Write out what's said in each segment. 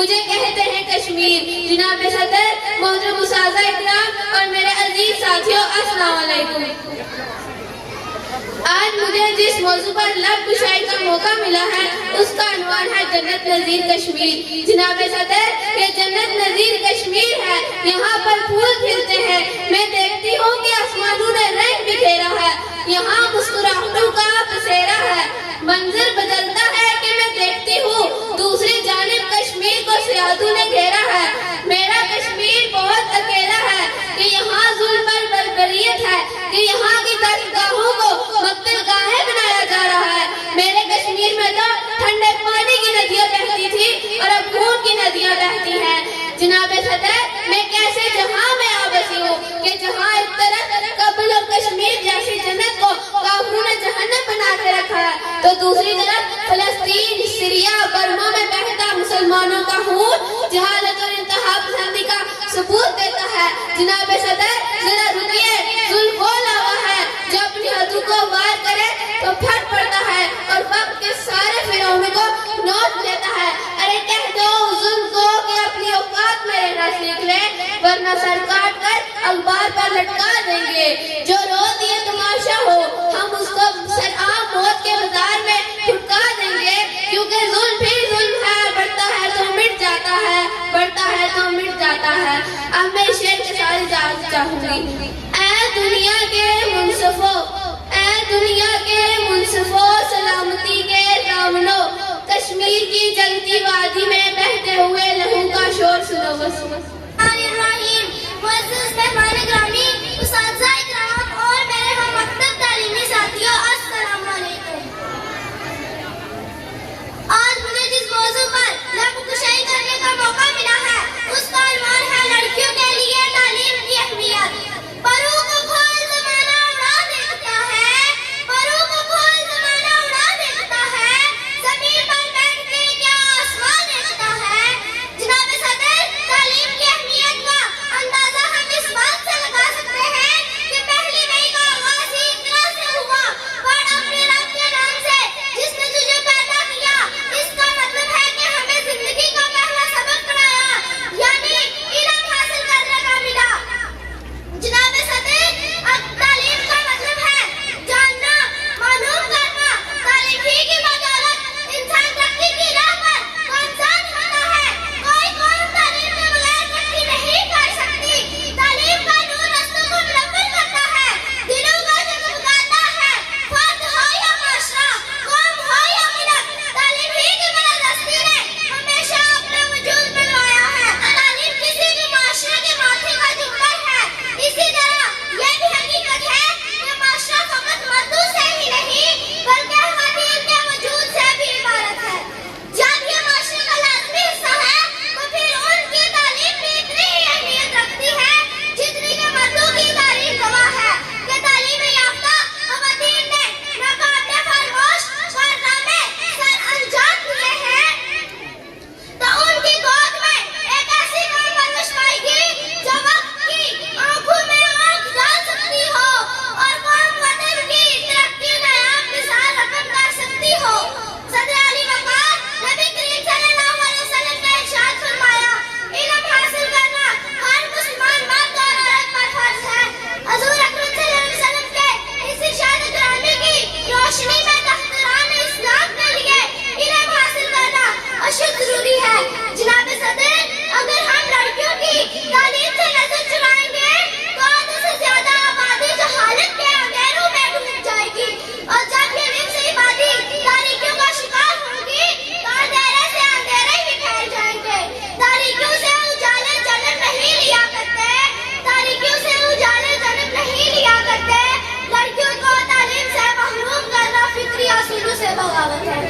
مجھے کہتے ہیں کشمیر۔ جناب صدر، محترم اساتذہ اکرام اور میرے عزیز ساتھیوں، السلام علیکم۔ آج مجھے جس موضوع پر لب کشائی کا موقع ملا ہے اس کا عنوان ہے جنت نظیر کشمیر۔ جناب صدر، یہ جنت نظیر کشمیر ہے، یہاں پر پھول کھلتے ہیں، میں دیکھتی ہوں کہ آسمانوں نے رنگ بکھیرا ہے، یہاں مسکراہٹوں کا بسیرا ہے، منظر بدلتا ہے کہ میں دیکھتی ہوں دوسری جانب کشمیر کو سیاحوں نے گھیرا ہے۔ میرا کشمیر بہت اکیلا ہے کہ یہاں ظلم پر بربریت ہے، کہ یہاں کی درگاہوں کو مقتل گاہیں بنایا جا رہا ہے۔ میرے کشمیر میں تو ٹھنڈے پانی کی ندیاں بہتی تھی اور اب خون کی ندیاں بہتی ہیں۔ جناب صدر، میں کیسے جہاں میں آ بسی ہوں کہ جہاں ایک طرف کابل اور کشمیر جیسی جنت کو کافروں نے جہنم بنا کے رکھا ہے تو دوسری طرف فلسطین، سیریا، برما میں بہتا مسلمانوں کا خون جہالت اور انتہا پسندی کا ثبوت دیتا ہے۔ جناب صدر، ذرا رکیے، ظلم وہ لاوا ہے جو اپنی حدوں کو وار کرے تو پھٹ پڑتا ہے اور وقت کے سارے فرعونوں کو نوٹ لیتا ہے۔ ارے کہہ دو ظلم کو کہ اپنی اوقات میں رہنا سیکھ لے، ورنہ سر کاٹ کر اخبار پر لٹکا دیں گے۔ جو روز یہ تماشا ہو ہم اس کو سرعام موت کے بازار میں چھٹکا دیں گے، کیونکہ ظلم بھی ظلم ہے، بڑھتا ہے تو مٹ جاتا ہے، بڑھتا ہے تو مٹ جاتا ہے۔ اب میں شعر کے ساتھ اجازت چاہوں گی۔ اے دنیا کے منصفوں، اے دنیا کے منصفوں، سلامتی کے دامنوں، کشمیر کی جلتی وادی میں بہتے ہوئے لہو کا شور سنو بس۔ معزز مہمان گرامی، اساتذہ اکرام اور میرے ہم مکتب تعلیمی ساتھیوں، السلام علیکم۔ آج مجھے جس موضوع پر لب کشائی کرنے کا موقع ملا ہے اس کا عنوان ہے لڑکیوں کے لیے تعلیم کی اہمیت۔ پروں کو کھول زمانہ اڑا دیکھتا ہے، پروں کو کھول زمانہ اڑا دیکھتا ہے، زمین پر بیٹھ کے کیا آسمان دیکھتا ہے۔ جناب صدر، تعلیم کی اہمیت کا اندازہ ہم اس بات سے لگا سکتے ہیں کہ پہلی مئی کا آغاز ہی اقرا سے ہوا۔ پڑھ اپنے رب کے نام سے جس نے تجھے پیدا کیا، اس کا مطلب ہے کہ ہمیں زندگی کا پہلا سبق پڑھایا، یعنی علم حاصل کرنے کا ملا۔ جناب صدر، اب تعلیم کا مطلب ہے جاننا، معلوم کرنا۔ تعلیم ہی کی بدولت انسان ترقی کی راہ پر گامزن ہوتا ہے۔ کوئی قوم تعلیم کے بغیر ترقی نہیں کر سکتی۔ تعلیم کا نور رستوں کو منور کرتا ہے، دلوں کو جگمگاتا ہے۔ فرد ہو یا معاشرہ، قوم ہو یا ملت، تعلیم ہی کی بالادستی نے ہمیشہ اپنا وجود بنوایا ہے۔ تعلیم کسی بھی معاشرے کے ماتھے کا جوہر ہے۔ اسی طرح یہ بھی حقیقت ہے کہ معاشرہ فقط مردوں سے ہی نہیں بلکہ خواتین کے وجود سے بھی عبارت ہے۔ جب یہ معاشرے کا لازمی حصہ ہے تو پھر ان کی تعلیم بھی اتنی ہی اہمیت رکھتی ہے جتنی کہ مردوں کی تعلیم گواہ ہے کہ تعلیم یافتہ خواتین نے ناقابل فراموش کارنامے سر انجام دیے ہیں تو ان کی گود میں ایک ایسی قوم پرورش پائے گی جو وقت کی آنکھوں میں آنکھ ڈال سکتی ہو اور قوم وطن کی ترقی نایاب مثال رقم کر سکتی ہو۔ صدر علی وقار نبی کریم صلی اللہ علیہ وسلم نے ارشاد فرمایا، علم حاصل کرنا ہر مسلمان مرد اور عورت پر فرض ہے۔ حضور اکرم صلی اللہ علیہ وسلم کے اس ارشاد گرامی کی روشنی میں تحترام اسلام کے لیے علم حاصل کرنا اشد ضروری ہے۔ جناب صدر، اگر ہم لڑکیوں کی تعلیم سے نظر چرائیں گے تو آدھے سے زیادہ آبادی جہالت کے اندھیروں میں ڈوب جائے گی، اور جب یہ نصفی آبادی تاریکیوں کا شکار ہوگی تو اندھیرے سے اندھیرے ہی پھیل جائیں گے۔ تاریکیوں سے اجالے جنم نہیں لیا کرتے، تاریکیوں سے اجالے جنم نہیں لیا کرتے۔ لڑکیوں کو تعلیم سے محروم کرنا فطری اصولوں سے بغاوت ہے۔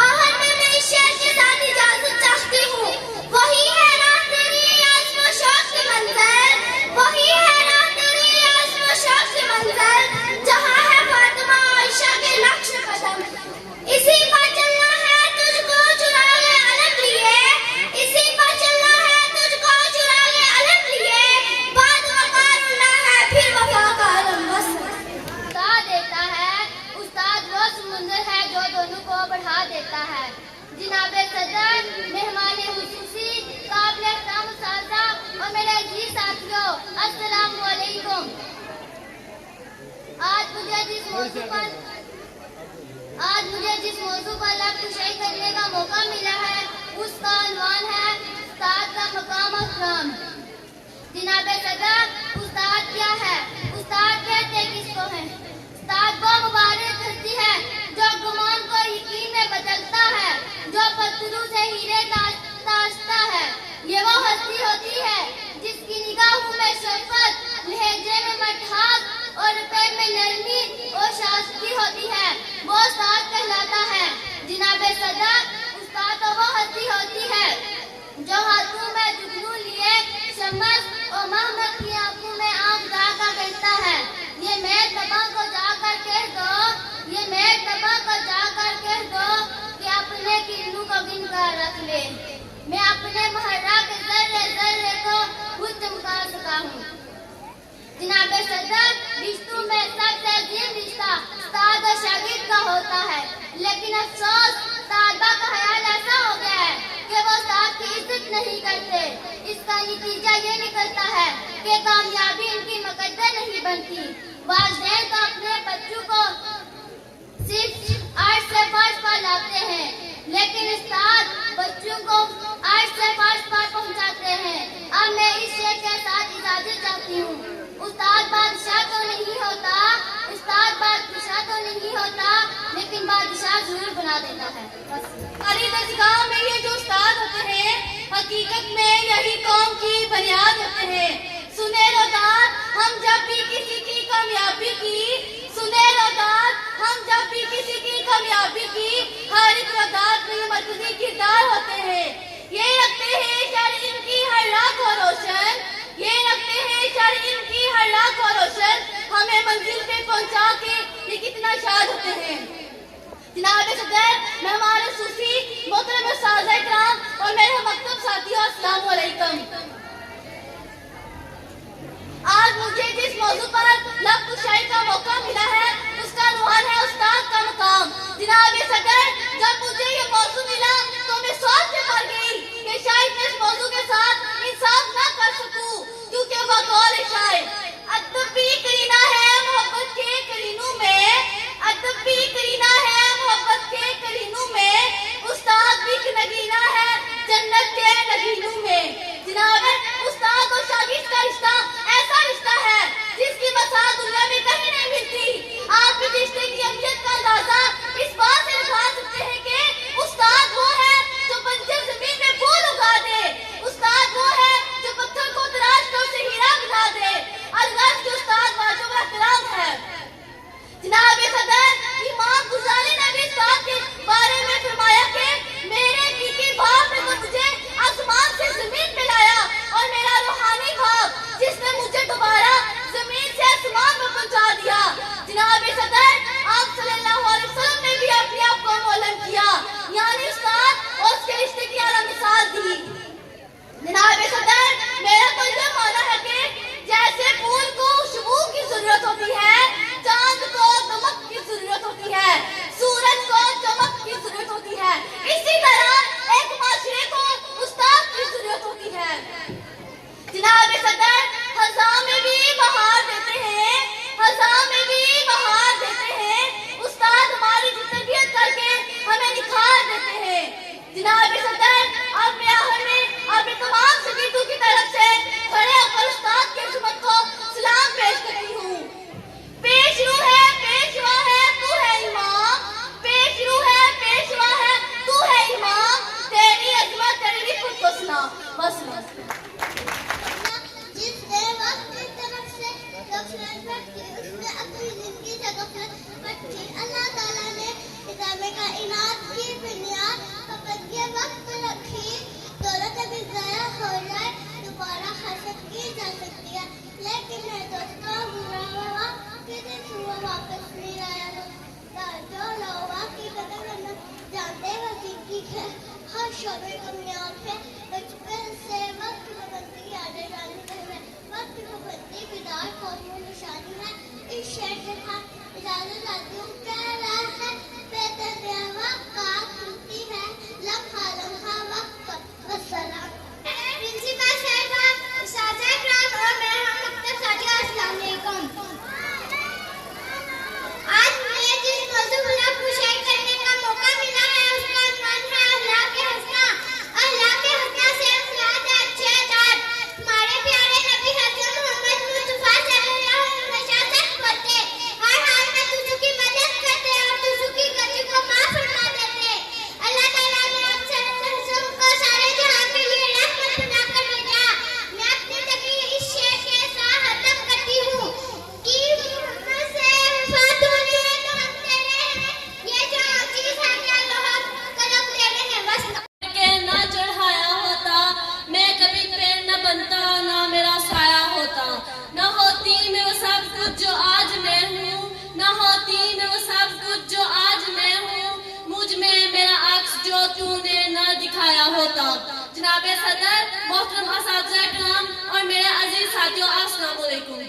آخر میں اس شعر کے ساتھ اجازت چاہتی ہوں۔ وہی ہے راہ تیری عزم و شوق کی منزل، وہی ہے راہ تیری عزم و شوق کی منزل، جہاں ہے فاطمہ عائشہ کے نقش قدم۔ اسی پر چلنا ہے تجھ کو چراغ علم لیے، اسی پر چلنا ہے تجھ کو چراغ علم لیے، بعد وقار اڑنا ہے پھر وفا کا علم بس۔ استاد دیتا ہے، استاد وہ سمندر ہے جو دونوں کو بڑھا دیتا ہے۔ جناب صدر، مہمان خصوصی، میرے عزیز ساتھیوں، السلام علیکم۔ آج مجھے جس موضوع پر لفظ کشائی کرنے کا موقع ملا ہے اس کا عنوان ہے استاد کا مقام و احترام۔ جناب صدر، استاد کیا ہے؟ استاد کہتے کس کو ہے؟ استاد وہ مبارک ہستی ہے جو گمان کو یقین میں بدلتا ہے، جو پتھروں سے ہیرے تراشتا ہے۔ یہ وہ ہستی ہوتی ہے جس کی نگاہوں میں شفقت، لہجے میں مٹھاس اور روپے میں نرمی اور شائستگی ہوتی ہے، وہ استاد کہلاتا ہے۔ جناب صدر، استاد تو وہ ہستی ہوتی ہے جو ہاتھوں میں جگنو لیے شمس اور محمد کی آنکھوں میں آنکھ ڈال کر کہتا ہے، یہ میرے تباہ کو جا کر کہہ دو، یہ میرے تباہ کو جا کر کہہ دو کہ اپنے کرنوں کو گن کر رکھ لے، میں اپنے محرہ کے ذرے ذرے کو خود چمکا سکا ہوں۔ جناب صدر، رشتوں میں سب سے عظیم رشتہ استاد اور شاگرد کا ہوتا ہے، لیکن افسوس طالبہ کا خیال ایسا ہو گیا ہے کہ وہ استاد کی عزت نہیں کرتے۔ اس کا نتیجہ یہ نکلتا ہے کہ کامیابی ان کی مقدر نہیں بنتی۔ والدین تو اپنے بچوں کو صرف 8 سے 5 پر لاتے ہیں، لیکن استاد بچوں کو 8 سے 5 پر پہنچاتے ہیں۔ اب میں اس شعر کے ساتھ اجازت چاہتی ہوں۔ استاد بادشاہ تو نہیں ہوتا، استاد بادشاہ تو نہیں ہوتا، لیکن بادشاہ ضرور بنا دیتا ہے۔ ہماری درسگاہ میں یہ جو استاد ہوتے ہیں حقیقت میں یہی قوم کی بنیاد ہوتے ہیں۔ سنے روداد، ہم جب بھی کسی کی کامیابی کی، سنے روداد، ہم جب بھی کسی کی کامیابی کی، ہر ایک روداد میں مرکزی کردار ہوتے ہیں۔ یہ رکھتے ہیں شرعین کی ہر راہ کو روشن، یہ رکھتے ہیں شرعین کی ہر راہ کو روشن، ہمیں منزل پہ پہنچا کے یہ کتنا شاد ہوتے ہیں۔ جناب صدر، مہمان خصوصی، محترم اساتذہ کرام اور میرے مکتب ساتھیوں، السلام علیکم۔ آج مجھے جس موضوع پر لفظ کشائی کا موقع ملا ہے اس کا عنوان ہے استاد کا مقام۔ جناب صدر، جب مجھے یہ موضوع ملا تو میں سوچ سے مر گئی کہ شاید میں اس موضوع کے ساتھ انصاف نہ کر سکوں، کیونکہ وہ قول شاعر ادب بھی کرینہ ہے محبت کے کرینوں میں، ادب بھی کرینہ ہے محبت کے کرینوں میں، استاد بھی نگینہ ہے جنت کے نگینوں میں۔ جناب، استاد اور شاگرد کا رشتہ ایسا رشتہ ہے جس کی مثال دنیا میں کہیں نہیں ملتی۔ آپ اس رشتے کی اہمیت کا اندازہ اس بات سے لگا سکتے ہیں کہ استاد وہ ہے جو بنجر زمین میں پھول اگا دے، استاد وہ ہے جو پتھر کو تراش کر اسے ہیرا بنا دے، الغرض کہ استاد واجب احترام ہے۔ جناب صدر، امام غزالی نے بھی استاد کے بارے میں فرمایا کہ میرے حقیقی باپ نے تو مجھے آسمان سے زمین پہ لایا، اور میرا روحانی باپ جس نے مجھے دوبارہ زمین سے آسمان میں پہنچا دیا۔ جناب صدر، آپ صلی اللہ علیہ وسلم نے بھی اپنے آپ کو مولن کیا، یعنی استاد اور اس کے رشتے کی اعلیٰ مثال دی۔ جناب صدر، میرا تو یہ مانا ہے کہ جیسے پھول کو خوشبو کی ضرورت ہوتی ہے، چاند کو دمک کی ضرورت ہوتی ہے، سورج کو چمک کی ضرورت ہوتی ہے، اسی طرح ایک معاشرے کو استاد کی ضرورت ہوتی ہے۔ جناب صدر، خزاں میں بھی بہار دیتے ہیں، خزاں میں بھی بہار دیتے ہیں، استاد ہماری تربیت کر کے ہمیں نکھار دیتے ہیں۔ جناب صدر، اب میں آخر میں آپ تمام شاگردوں کی طرف سے کھڑے ہو کر استاد کی خدمت کو سلام پیش کرتی ہوں۔ پیش رو ہے، پیشوا ہے، تو ہے امام، پیش رو ہے، پیشوا ہے، تو ہے امام، تیری عظمت تیری خود کو سنا۔ بس جس نے وقت کی طرف سے غفلت بٹی، اس نے اپنی زندگی سے غفلت بٹی۔ اللہ تعالیٰ نے ادامے کائنات کی بنیاد فقط یہ وقت پر رکھی، دولت ابھی ضائع ہو جائے دوبارہ حاصل کی جا سکتی ہے، لیکن میرے دوستوں برا ہوا کہ دن ہوا واپس نہیں آیا۔ جو لوگوں کی قدر کرنا جانتے ہیں زندگی کے ہر شعبے کو بنیاد پہ بچپن سے وقت پابندی کی عادت ڈالنے کے لیے وقت پابندی بیدار قوم میں نشانی ہے۔ اس شعر کے ساتھ اجازت چاہتی ہوں۔ کہہ رہا ہے بے وقت کھلتی ہے لمحہ لمحہ وقت پر۔ والسلام۔ پرنسپل صاحبہ، اساتذہ ہوتا. جناب صدر، محترم اساتذہ اکرام اور میرے عزیز ساتھیوں، السلام علیکم.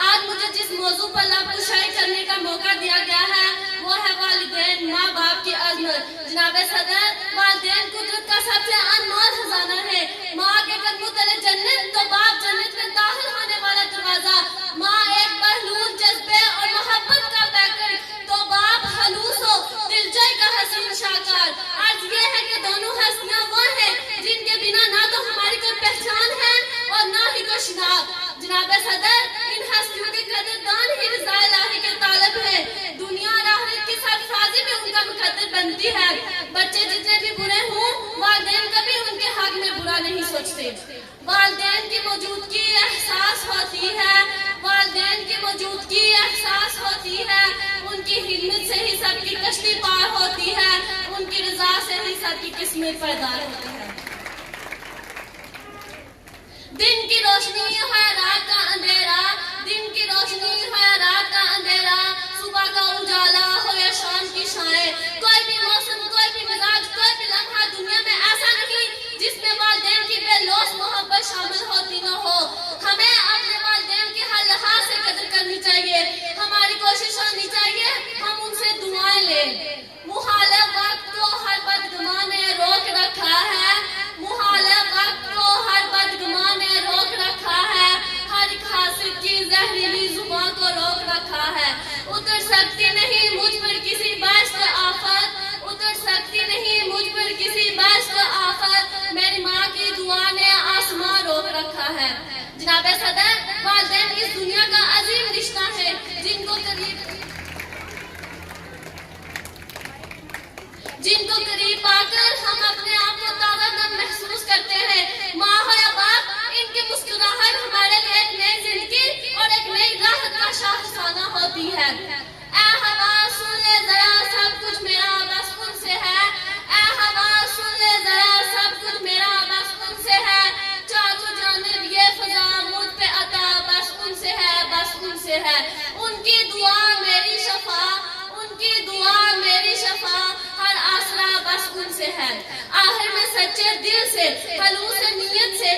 آج مجھے جس موضوع پر لب کشائی کرنے کا موقع دیا گیا ہے وہ ہے والدین، ماں باپ کی عظمت. جناب صدر، والدین قدرت کا سب سے انمول خزانہ ہے. ماں کے قدموں تلے جنت تو باپ جنت میں داخل ہونے والا دروازہ. ماں ایک بہلول جذبے اور محبت کا پیکر تو باپ خلوص و دلجوئی کا حسین شاہکار. عرض یہ ہے کہ دونوں ہستیاں وہ ہیں جن کے بنا نہ تو ہماری کوئی پہچان ہے اور نہ ہی کوئی شناخت. جناب صدر، ان ہستیوں کے قدردان ہی رضا الہی کے طالب ہے. دنیا اور آخرت کی سرفرازی میں ان کا مقدر بنتی ہے. بچے جتنے بھی برے ہوں، والدین کبھی ان کے حق میں برا نہیں سوچتے. والدین کی موجودگی احساس ہوتی ہے، والدین کی موجودگی احساس ہوتی ہے. ان کی خدمت سے ہی سب کی کشتی پار ہوتی ہے، ان کی رضا سے ہی سب کی قسمت پائیدار ہوتی ہے. دن کی روشنی ہے رات کا اندھیرا، دن کی روشنی ہے رات کا اندھیرا. صبح کا اجالا ہو یا شام کی شائیں، کوئی بھی موسم، کوئی بھی مزاج، کوئی بھی لمحہ دنیا میں ایسا نہیں جس میں والدین کی بے لوث محبت شامل ہوتی نہ ہو. ہمیں اپنے والدین کی ہر لحاظ سے قدر کرنی چاہیے. ہماری کوشش ہونی چاہیے ہم ان سے دعائیں لیں. مخالف وقت کو ہر بدگمان نے روک رکھا ہے، مخالف وقت کو ہر بدگمان نے روک رکھا ہے. ہر ایک حاسد کی زہریلی زبان کو روک رکھا ہے. اتر سکتی نہیں مجھ پر کسی باعث کو آفت، اتر سکتی نہیں مجھ پر کسی باعث کو آفت. میری ماں کی دعا نے آسمان روک رکھا ہے. جناب صدر، والدین اس دنیا کا عظیم رشتہ ہے جن کو قریب پا کر ہم اپنے آپ کو تازہ دم محسوس کرتے ہیں. ماں ہو یا باپ، ان کی مسکراہٹ ہمارے لیے ایک نئی زندگی اور ایک نئی راحت کا شاہسانہ ہوتی ہے. اے ہوا سن لے ذرا سب کچھ میرا بس ان سے ہے، اے ہوا سن لے ذرا سب کچھ میرا بس ان سے ہے. چاروں جانب یہ فضا مجھ پہ عطا بس ان سے ہے، بس ان سے ہے. ان کی دعا میری شفا، ان کی دعا میری شفا، ہر آسرا بس ان سے ہے. آخر میں سچے دل سے، خلوص نیت سے